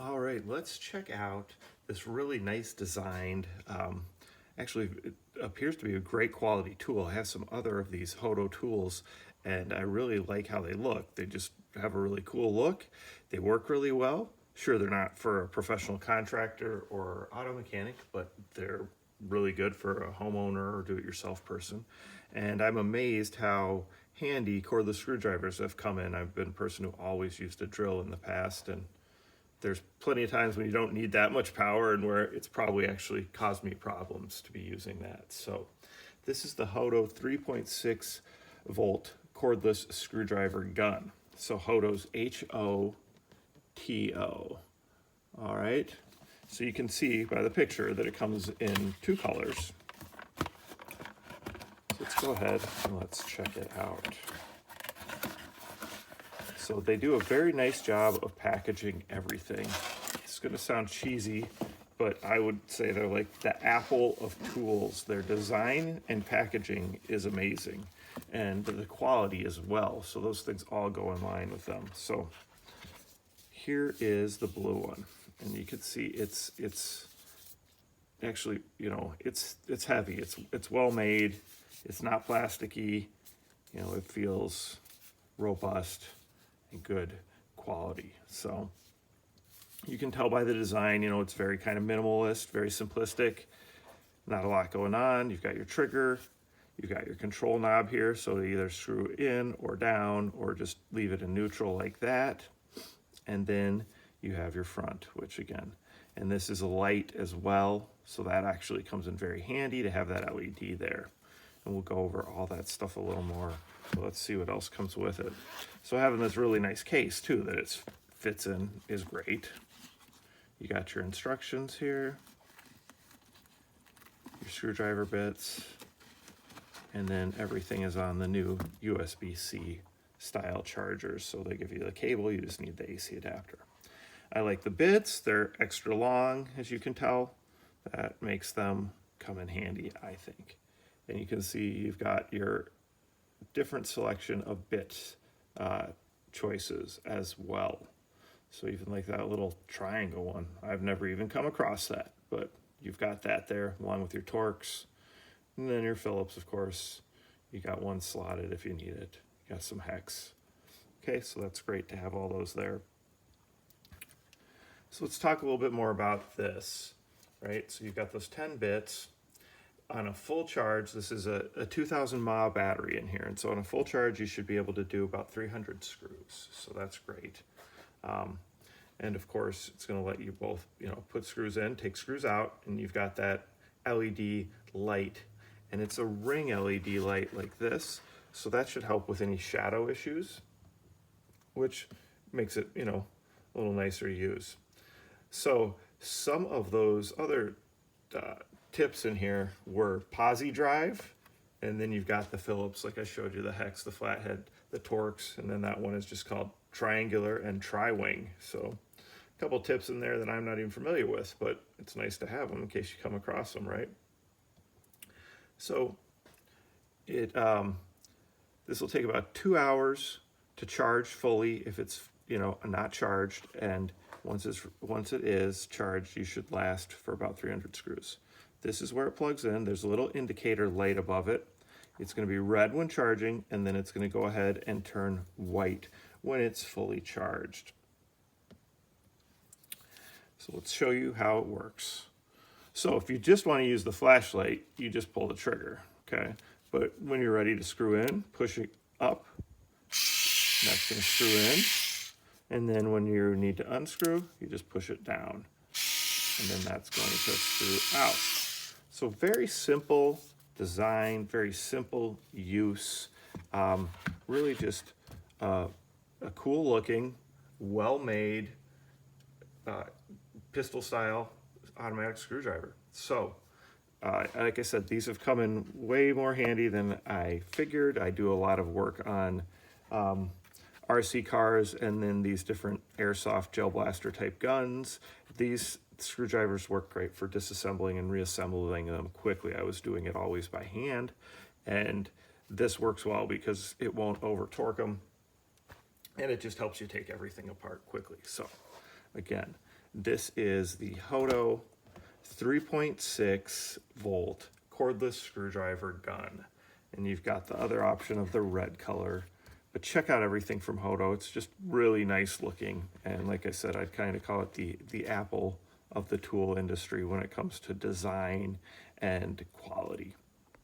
All right, let's check out this really nice designed, actually it appears to be a great quality tool. I have some other of these HOTO tools and I really like how they look. They just have a really cool look. They work really well. Sure, they're not for a professional contractor or auto mechanic, but they're really good for a homeowner or do-it-yourself person. And I'm amazed how handy cordless screwdrivers have come in. I've been a person who always used a drill in the past, and there's plenty of times when you don't need that much power and where it's probably actually caused me problems to be using that. So this is the HOTO 3.6 volt cordless screwdriver gun. So HOTO's HOTO. All right. So you can see by the picture that it comes in two colors. So let's go ahead and let's check it out. So they do a very nice job of packaging everything. It's going to sound cheesy, but I would say they're like the Apple of tools. Their design and packaging is amazing, and the quality as well. So those things all go in line with them. So here is the blue one, and you can see it's actually, you know, it's heavy. It's well made. It's not plasticky. You know, it feels robust and good quality. So you can tell by the design, you know, it's very kind of minimalist, very simplistic, not a lot going on. You've got your trigger, you've got your control knob here, so to either screw in or down or just leave it in neutral like that. And then you have your front, which again, and this is a light as well, so that actually comes in very handy to have that LED there. And we'll go over all that stuff a little more. So let's see what else comes with it. So having this really nice case too that it fits in is great. You got your instructions here, your screwdriver bits, and then everything is on the new USB-C style chargers. So they give you the cable, you just need the AC adapter. I like the bits, they're extra long, as you can tell. That makes them come in handy, I think. And you can see you've got your different selection of bit choices as well. So even like that little triangle one, I've never even come across that, but you've got that there along with your Torx. And then your Phillips, of course, you got one slotted if you need it. You got some hex. Okay, so that's great to have all those there. So let's talk a little bit more about this, right? So you've got those 10 bits. On a full charge, this is a 2000 mAh battery in here, and so on a full charge you should be able to do about 300 screws, so that's great. And of course it's going to let you both, you know, put screws in, take screws out, and you've got that LED light, and it's a ring LED light like this, so that should help with any shadow issues, which makes it, you know, a little nicer to use. So some of those other tips in here were posi drive, and then you've got the Phillips, like I showed you, the hex, the flathead, the Torx, and then that one is just called triangular and tri-wing. So a couple tips in there that I'm not even familiar with, but it's nice to have them in case you come across them, right? So it this will take about 2 hours to charge fully if it's, you know, not charged, and once it is charged, you should last for about 300 screws. This is where it plugs in. There's a little indicator light above it. It's going to be red when charging, and then it's going to go ahead and turn white when it's fully charged. So let's show you how it works. So if you just want to use the flashlight, you just pull the trigger, okay? But when you're ready to screw in, push it up. That's going to screw in. And then when you need to unscrew, you just push it down. And then that's going to screw out. So very simple design, very simple use. Really just a cool looking, well-made pistol style automatic screwdriver. So like I said, these have come in way more handy than I figured. I do a lot of work on RC cars and then these different airsoft gel blaster type guns. These screwdrivers work great for disassembling and reassembling them quickly. I was doing it always by hand, and this works well because it won't over torque them, and it just helps you take everything apart quickly. So again, This is the HOTO 3.6 volt cordless screwdriver gun. And you've got the other option of the red color. But check out everything from HOTO. It's just really nice looking. And like I said, I'd kind of call it the Apple of the tool industry when it comes to design and quality.